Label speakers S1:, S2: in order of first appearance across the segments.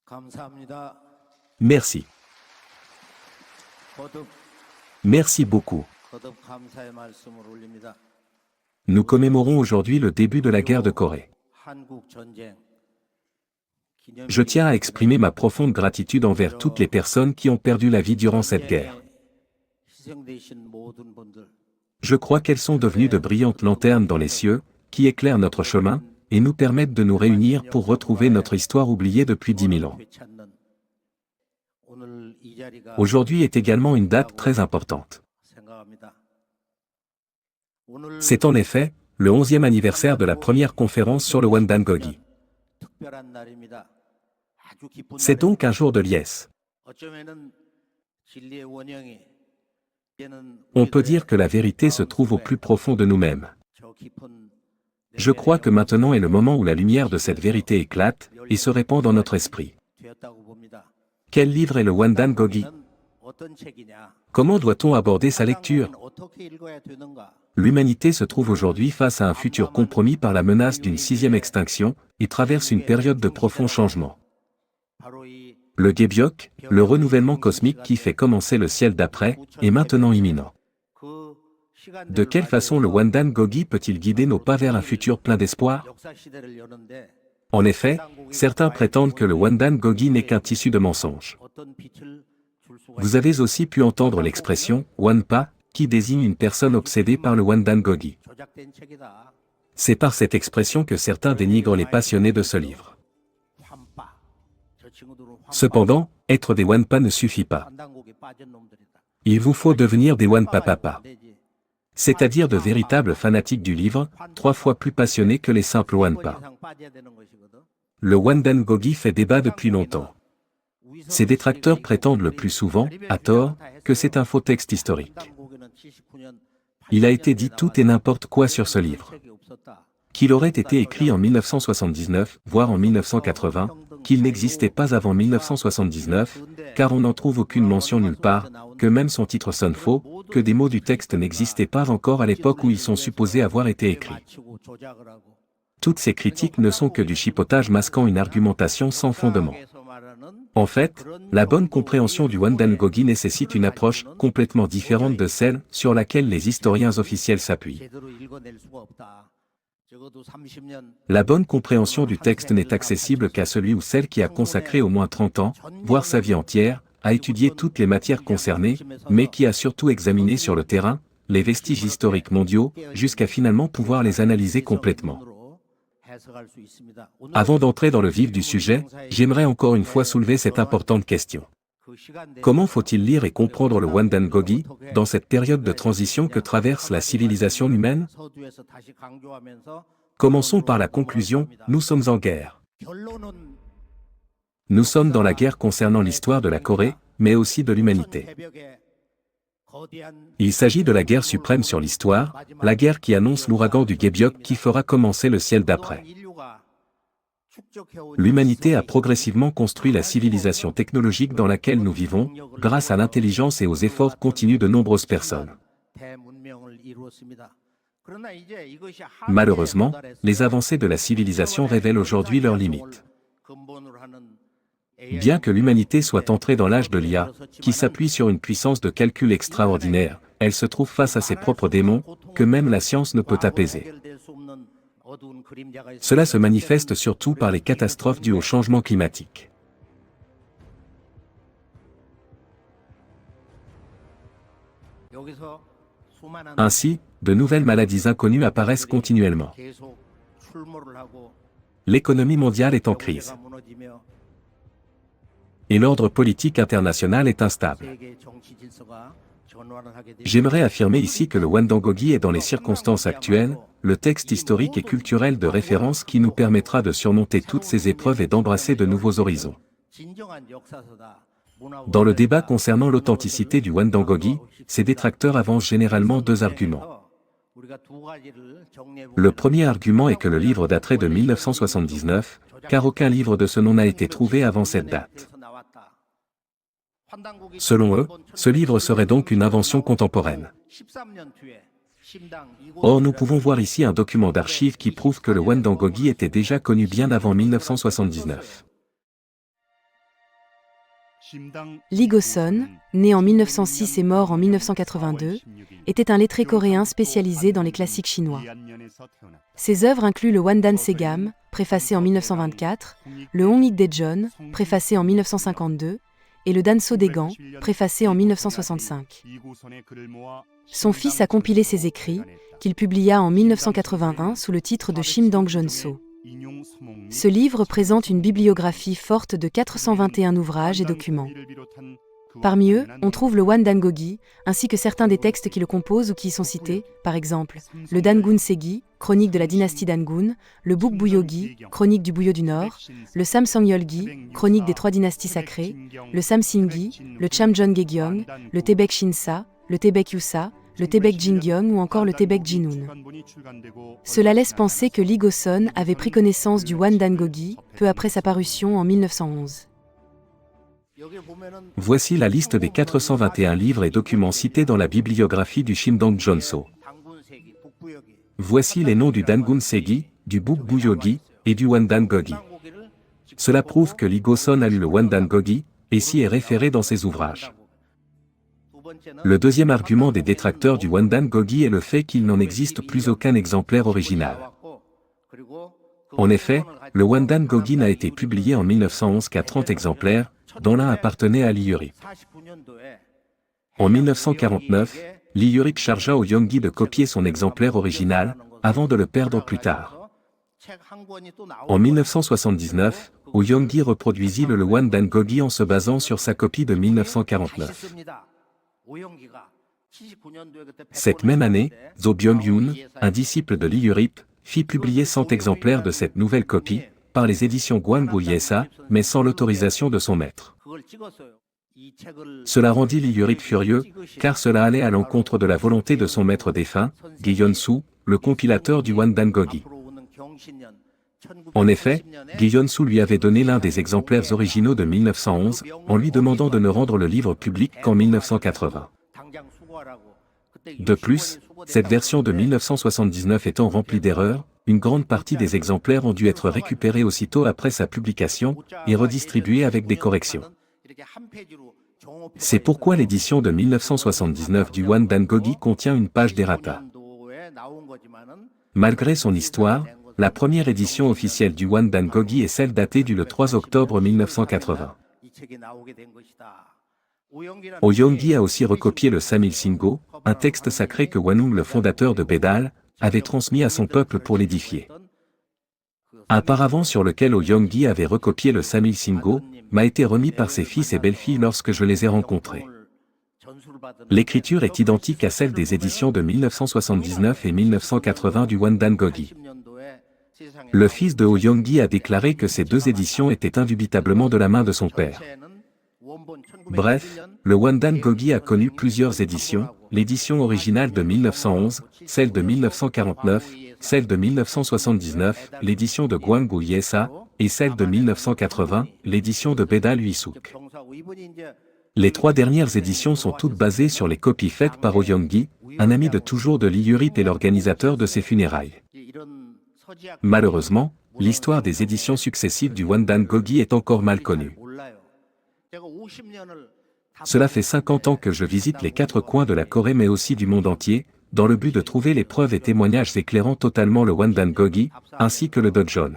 S1: 감사합니다.
S2: Merci.
S1: 거듭
S2: Merci beaucoup.
S1: 감사의 말씀을 올립니다.
S2: Nous commémorons aujourd'hui le début de la guerre de Corée.
S1: 한국 전쟁
S2: Je tiens à exprimer ma profonde gratitude envers toutes les personnes qui ont perdu la vie durant cette guerre.
S1: 희생되신 모든 분들
S2: Je crois qu'elles sont devenues de brillantes lanternes dans les cieux, qui éclairent notre chemin, et nous permettent de nous réunir pour retrouver notre histoire oubliée depuis 10 000 ans.
S1: 되찾는 오늘 이 자리가
S2: Aujourd'hui est également une date très importante.
S1: 생각합니다. 오늘
S2: C'est en effet le 11e anniversaire de la première conférence sur le Wandan-Gogi.
S1: 특별한 날입니다. 아주 기쁜
S2: C'est donc un jour de liesse.
S1: 어쩌면은 진리의 원형이 이제는
S2: On peut dire que la vérité se trouve au plus profond de nous-mêmes.
S1: 저 깊은
S2: Je crois que maintenant est le moment où la lumière de cette vérité éclate et se répand dans notre esprit.
S1: 되었다고 봅니다.
S2: Quel livre est le Wandan-Gogi?
S1: 어떤 책이냐?
S2: Comment doit-on aborder sa lecture?
S1: 어떻게 읽어야 되는가?
S2: L'humanité se trouve aujourd'hui face à un futur compromis par la menace d'une 6e extinction et traverse une période de profonds changements.
S1: 바로 이
S2: Le Gebyok, le renouvellement cosmique qui fait commencer le ciel d'après, est maintenant imminent.
S1: 그 시간들을
S2: De quelle façon le Wandan-Gogi peut-il guider nos pas vers un futur plein d'espoir?
S1: 역사 시대를 여는데
S2: En effet, certains prétendent que le Wandan-Gogi n'est qu'un tissu de mensonges.
S1: 어떤 빛을 줄 수가
S2: Vous avez aussi pu entendre l'expression « Wanpa » qui désigne une personne obsédée par le Wandan-Gogi.
S1: 조작된 책이다.
S2: C'est par cette expression que certains dénigrent les passionnés de ce livre.
S1: 환빠. 저 친구들은 환빠.
S2: Cependant, être des Wanpa ne suffit pas.
S1: 한단국에 빠진 놈들이다.
S2: Il vous faut devenir des Wanpa Papa,
S1: 안 되지.
S2: c'est-à-dire de véritables fanatiques du livre, 3 fois plus passionnés que les simples Wanpa.
S1: 이상 빠져야 되는 것이거든.
S2: Le Wandan-Gogi fait débat depuis longtemps. Ses détracteurs prétendent le plus souvent, à tort, que c'est un faux texte historique. Il a été dit tout et n'importe quoi sur ce livre. Qu'il aurait été écrit en 1979, voire en 1980, qu'il n'existait pas avant 1979, car on n'en trouve aucune mention nulle part, que même son titre sonne faux, que des mots du texte n'existaient pas encore à l'époque où ils sont supposés avoir été écrits. Toutes ces critiques ne sont que du chipotage masquant une argumentation sans fondement. En fait, la bonne compréhension du Wandan-Gogi nécessite une approche complètement différente de celle sur laquelle les historiens officiels s'appuient. La bonne compréhension du texte n'est accessible qu'à celui ou celle qui a consacré au moins 30 ans, voire sa vie entière, à étudier toutes les matières concernées, mais qui a surtout examiné sur le terrain les vestiges historiques mondiaux, jusqu'à finalement pouvoir les analyser complètement. Avant d'entrer dans le vif du sujet, j'aimerais encore une fois soulever cette importante question. Comment faut-il lire et comprendre le Wandan-Gogi, dans cette période de transition que traverse la civilisation humaine? Commençons par la conclusion, nous sommes en guerre. Nous sommes dans la guerre concernant l'histoire de la Corée, mais aussi de l'humanité. Il s'agit de la guerre suprême sur l'histoire, la guerre qui annonce l'ouragan du Gebyok qui fera commencer le ciel d'après. L'humanité a progressivement construit la civilisation technologique dans laquelle nous vivons, grâce à l'intelligence et aux efforts continus de nombreuses personnes. Malheureusement, les avancées de la civilisation révèlent aujourd'hui leurs limites. Bien que l'humanité soit entrée dans l'âge de l'IA, qui s'appuie sur une puissance de calcul extraordinaire, elle se trouve face à ses propres démons, que même la science ne peut apaiser. Cela se manifeste surtout par les catastrophes dues au changement climatique. Ainsi, de nouvelles maladies inconnues apparaissent continuellement. L'économie mondiale est en crise. Et l'ordre politique international est instable. J'aimerais affirmer ici que le Wandan-Gogi est dans les circonstances actuelles, le texte historique et culturel de référence qui nous permettra de surmonter toutes ces épreuves et d'embrasser de nouveaux horizons. Dans le débat concernant l'authenticité du Wandan-Gogi, ces détracteurs avancent généralement 2 arguments. Le premier argument est que le livre daterait de 1979, car aucun livre de ce nom n'a été trouvé avant cette date. Selon eux, ce livre serait donc une invention contemporaine. Or nous pouvons voir ici un document d'archives qui prouve que le Wandan-Gogi était déjà connu bien avant 1979.
S3: Lee Go-son, né en 1906 et mort en 1982, était un lettré coréen spécialisé dans les classiques chinois. Ses œuvres incluent le Wandan Segam, préfacé en 1924, le Hongik Daejeon, préfacé en 1952, et le Danso Daegan, préfacé en 1965. Son fils a compilé ses écrits, qu'il publia en 1981 sous le titre de Shimdang Jeonso. Ce livre présente une bibliographie forte de 421 ouvrages et documents. Parmi eux, on trouve le Wandan Gogi, ainsi que certains des textes qui le composent ou qui y sont cités, par exemple, le Dangun Segi, chronique de la dynastie Dangun, le Bukbuyogi, chronique du Buyeo du Nord, le Samsongyolgi, chronique des trois dynasties sacrées, le Samsingi, le Chamjon Gegyeong, le Taebaek Shinsa, le Taebaek Yusa, le Taebaek Jingyeong ou encore le Taebaek Jinun. Cela laisse penser que Lee Go-son avait pris connaissance du Wandan Gogi peu après sa parution en 1911.
S2: Voici la liste des 421 livres et documents cités dans la bibliographie du Shimdang Jeonso. Voici les noms du Dangun Segi, du Bukbuyogi et du Wandan Gogi. Cela prouve que Lee Go-son a lu le Wandan Gogi et s'y est référé dans ses ouvrages. Le deuxième argument des détracteurs du Wandan Gogi est le fait qu'il n'en existe plus aucun exemplaire original. En effet, le Wandan Gogi n'a été publié en 1911 qu'à 30 exemplaires, dont l'un appartenait à Lee Urip. En 1949, Lee Urip chargea au Yonggi de copier son exemplaire original, avant de le perdre plus tard. En 1979, au Yonggi reproduisit le Wandan Gogi en se basant sur sa copie de 1949. Cette même année, Zo Byung-yoon, un disciple de Lee Urip, fit publier 100 exemplaires de cette nouvelle copie, par les éditions Gwangu Yesa, mais sans l'autorisation de son maître. Cela rendit Lee Urip furieux, car cela allait à l'encontre de la volonté de son maître défunt, Gi-yeon-su, le compilateur du Wandan Gogi. En effet, Gi-yeon-su lui avait donné l'un des exemplaires originaux de 1911, en lui demandant de ne rendre le livre public qu'en 1980. De plus, cette version de 1979 étant remplie d'erreurs, une grande partie des exemplaires ont dû être récupérés aussitôt après sa publication, et redistribués avec des corrections. C'est pourquoi l'édition de 1979 du Wandan Gogi contient une page d'errata. Malgré son histoire, la première édition officielle du Wandan Gogi est celle datée du 3 octobre 1980. Oyongi a aussi recopié le Samil Singo, un texte sacré que Wanung, le fondateur de Bédal, avait transmis à son peuple pour l'édifier. Un paravent sur lequel Oyongi avait recopié le Samil Singo m'a été remis par ses fils et belles-filles lorsque je les ai rencontrés. L'écriture est identique à celle des éditions de 1979 et 1980 du Wandan Gogi. Le fils de Oyongi a déclaré que ces deux éditions étaient indubitablement de la main de son père. Bref, le Wandan Gogi a connu plusieurs éditions, l'édition originale de 1911, celle de 1949, celle de 1979, l'édition de Gwangu Yesa, et celle de 1980, l'édition de Bédal Huisuk. Les trois dernières éditions sont toutes basées sur les copies faites par Oyongi, un ami de toujours de Lee Urip et l'organisateur de ses funérailles. Malheureusement, l'histoire des éditions successives du Wandan Gogi est encore mal connue. Cela fait 50 ans que je visite les quatre coins de la Corée mais aussi du monde entier, dans le but de trouver les preuves et témoignages éclairant totalement le Wandan Gogi, ainsi que le Daejeon.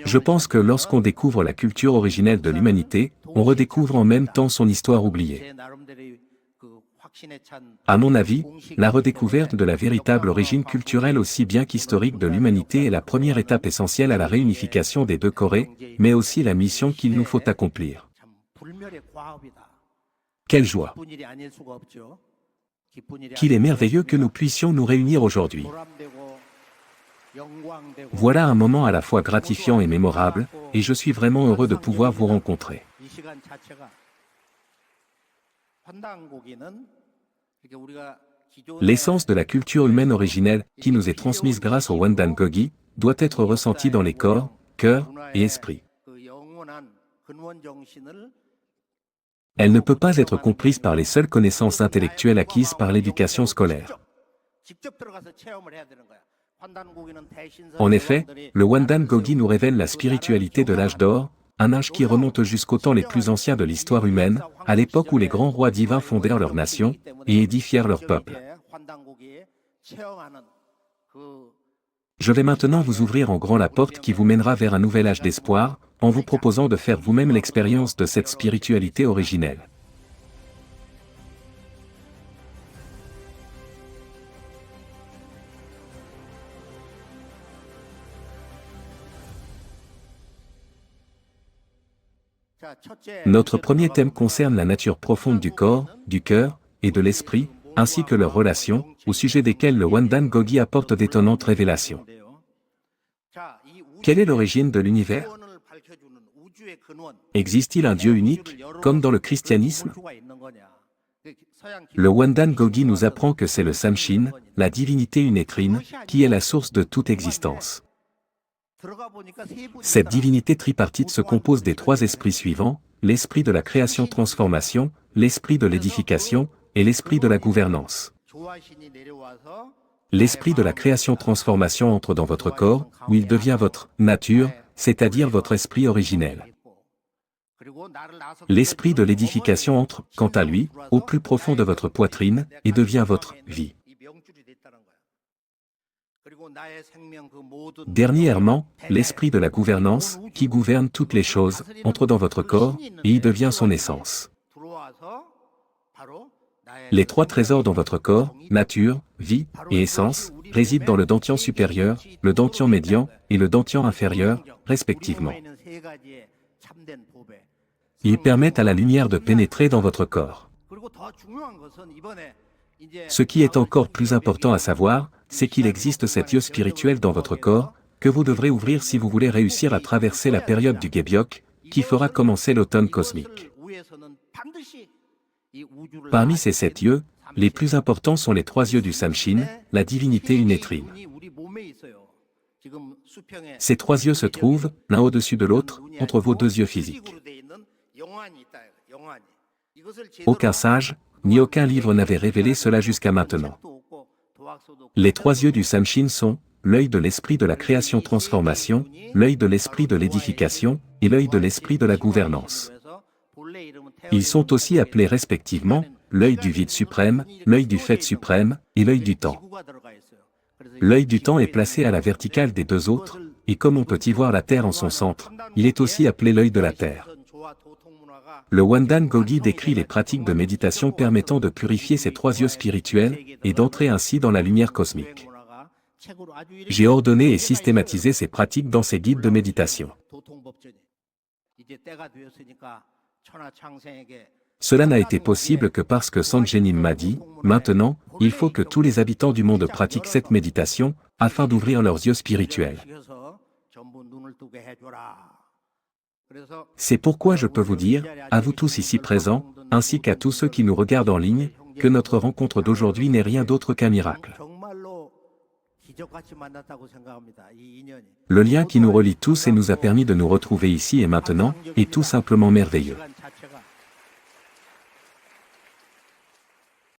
S2: Je pense que lorsqu'on découvre la culture originelle de l'humanité, on redécouvre en même temps son histoire oubliée. À mon avis, la redécouverte de la véritable origine culturelle aussi bien qu'historique de l'humanité est la première étape essentielle à la réunification des deux Corées, mais aussi la mission qu'il nous faut accomplir. Quelle joie! Qu'il est merveilleux que nous puissions nous réunir aujourd'hui. Voilà un moment à la fois gratifiant et mémorable, et je suis vraiment heureux de pouvoir vous rencontrer. L'essence de la culture humaine originelle, qui nous est transmise grâce au Wandan Gogi, doit être ressentie dans les corps, cœurs et esprits. Elle ne peut pas être comprise par les seules connaissances intellectuelles acquises par l'éducation scolaire. En effet, le Wandan Gogi nous révèle la spiritualité de l'âge d'or, un âge qui remonte jusqu'aux temps les plus anciens de l'histoire humaine, à l'époque où les grands rois divins fondèrent leur nation et édifièrent leur peuple. Je vais maintenant vous ouvrir en grand la porte qui vous mènera vers un nouvel âge d'espoir, en vous proposant de faire vous-même l'expérience de cette spiritualité originelle. Notre premier thème concerne la nature profonde du corps, du cœur et de l'esprit, ainsi que leurs relations, au sujet desquelles le Wandan Gogi apporte d'étonnantes révélations. Quelle est l'origine de l'univers? Existe-t-il un Dieu unique, comme dans le christianisme? Le Wandan Gogi nous apprend que c'est le Samshin, la divinité unétrine, qui est la source de toute existence. Cette divinité tripartite se compose des trois esprits suivants, l'esprit de la création-transformation, l'esprit de l'édification, et l'esprit de la gouvernance. L'esprit de la création-transformation entre dans votre corps, où il devient votre nature, c'est-à-dire votre esprit originel. L'esprit de l'édification entre, quant à lui, au plus profond de votre poitrine, et devient votre vie. Dernièrement, l'esprit de la gouvernance, qui gouverne toutes les choses, entre dans votre corps, et y devient son essence. Les trois trésors dans votre corps, nature, vie et essence, résident dans le dantian supérieur, le dantian médian et le dantian inférieur, respectivement. Ils permettent à la lumière de pénétrer dans votre corps. Ce qui est encore plus important à savoir, c'est qu'il existe cet yeux spirituel dans votre corps, que vous devrez ouvrir si vous voulez réussir à traverser la période du Gebyok, qui fera commencer l'automne cosmique. Parmi ces 7 yeux, les plus importants sont les 3 yeux du Samshin, la divinité unétrine. Ces 3 yeux se trouvent, l'un au-dessus de l'autre, entre vos 2 yeux physiques. Aucun sage, ni aucun livre n'avait révélé cela jusqu'à maintenant. Les 3 yeux du Samshin sont l'œil de l'esprit de la création-transformation, l'œil de l'esprit de l'édification, et l'œil de l'esprit de la gouvernance. Ils sont aussi appelés respectivement l'œil du vide suprême, l'œil du fait suprême, et l'œil du temps. L'œil du temps est placé à la verticale des 2 autres, et comme on peut y voir la Terre en son centre, il est aussi appelé l'œil de la Terre. Le Wandan Gogi décrit les pratiques de méditation permettant de purifier ces 3 yeux spirituels, et d'entrer ainsi dans la lumière cosmique. J'ai ordonné et systématisé ces pratiques dans ces guides de méditation. Cela n'a été possible que parce que Sanjenim m'a dit, maintenant, il faut que tous les habitants du monde pratiquent cette méditation, afin d'ouvrir leurs yeux spirituels. C'est pourquoi je peux vous dire, à vous tous ici présents, ainsi qu'à tous ceux qui nous regardent en ligne, que notre rencontre d'aujourd'hui n'est rien d'autre qu'un miracle. Le lien qui nous relie tous et nous a permis de nous retrouver ici et maintenant, est tout simplement merveilleux.